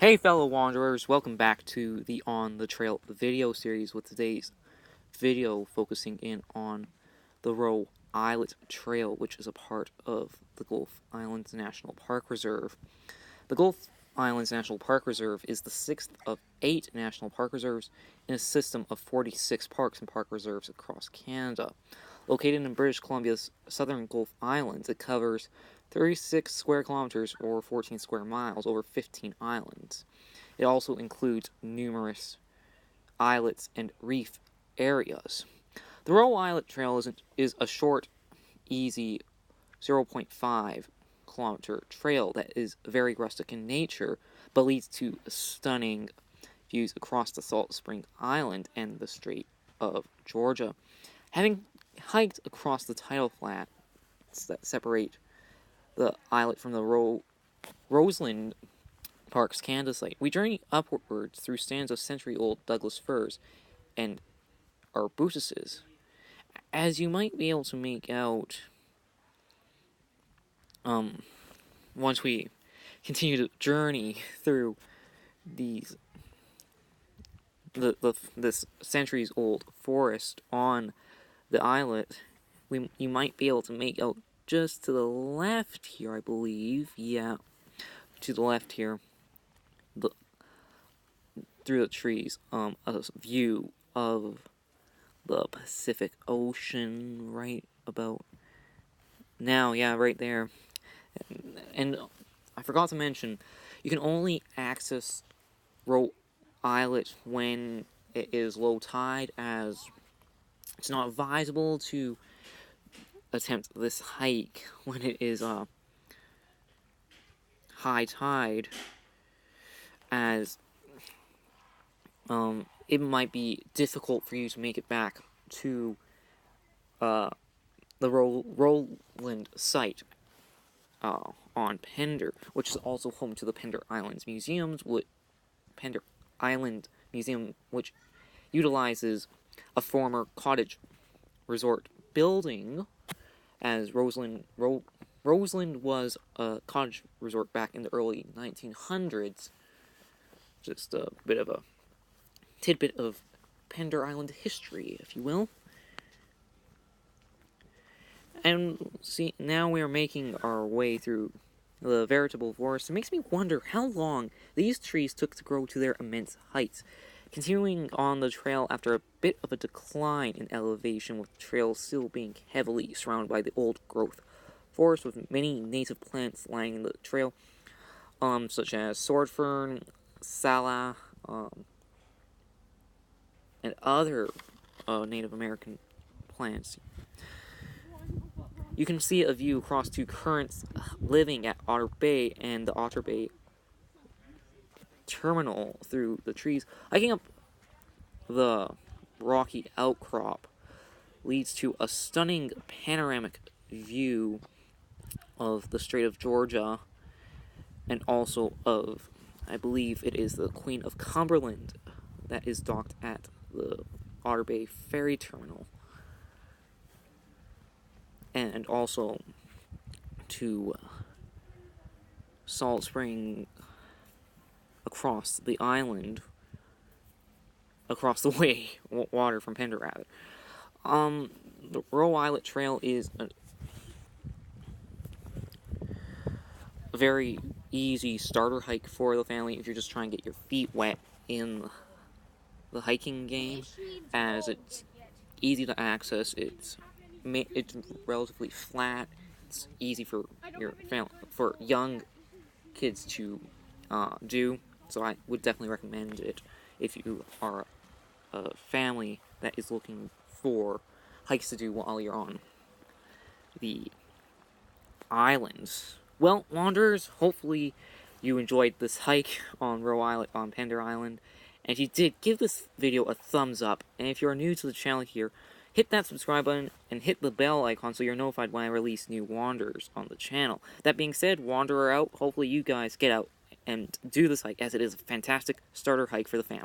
Hey fellow wanderers, welcome back to the On the Trail video series, with today's video focusing in on the Roe Islet Trail, which is a part of the Gulf Islands National Park Reserve. The Gulf Islands National Park Reserve is the 6th of 8 national park reserves in a system of 46 parks and park reserves across Canada. Located in British Columbia's southern Gulf Islands, it covers 36 square kilometers or 14 square miles over 15 islands. It also includes numerous islets and reef areas. The Roe Islet Trail is a short, easy 0.5 kilometer trail that is very rustic in nature, but leads to stunning views across the Saltspring Island and the Strait of Georgia. Having hiked across the tidal flats that separate the islet from the Roseland Park's Canada site, we journey upwards through stands of century-old Douglas firs and arbutuses. As you might be able to make out, once we continue to journey through this centuries-old forest on the islet, you might be able to make out just to the left here, I believe. Yeah, to the left here, through the trees, a view of the Pacific Ocean right about now. Yeah, right there. And I forgot to mention, you can only access Roe Islet when it is low tide, as it's not advisable to attempt this hike when it is high tide, as it might be difficult for you to make it back to the Roland site on Pender, which is also home to the Pender Islands Museums, Pender Island Museum, which utilizes a former cottage resort building, as Roseland was a cottage resort back in the early 1900s. Just a bit of a tidbit of Pender Island history, if you will. And see, now we are making our way through the veritable forest. It makes me wonder how long these trees took to grow to their immense heights. Continuing on the trail after a bit of a decline in elevation, with the trail still being heavily surrounded by the old growth forest with many native plants lining the trail, such as sword fern, sala, and other Native American plants. You can see a view across two currents living at Otter Bay and the Otter Bay terminal through the trees. Hiking up the rocky outcrop leads to a stunning panoramic view of the Strait of Georgia, and also of, I believe it is the Queen of Cumberland that is docked at the Otter Bay ferry terminal, and also to Salt Spring across the island, across the water from Pender, rather. The Roe Islet Trail is a very easy starter hike for the family if you're just trying to get your feet wet in the hiking game, as it's easy to access. It's relatively flat. It's easy for for young kids to do. So I would definitely recommend it if you are a family that is looking for hikes to do while you're on the islands. Well, wanderers, hopefully you enjoyed this hike on Roe Islet on Pender Island. And if you did, give this video a thumbs up. And if you are new to the channel here, hit that subscribe button and hit the bell icon so you're notified when I release new Wanderers on the channel. That being said, Wanderer out. Hopefully you guys get out and do this hike, as it is a fantastic starter hike for the family.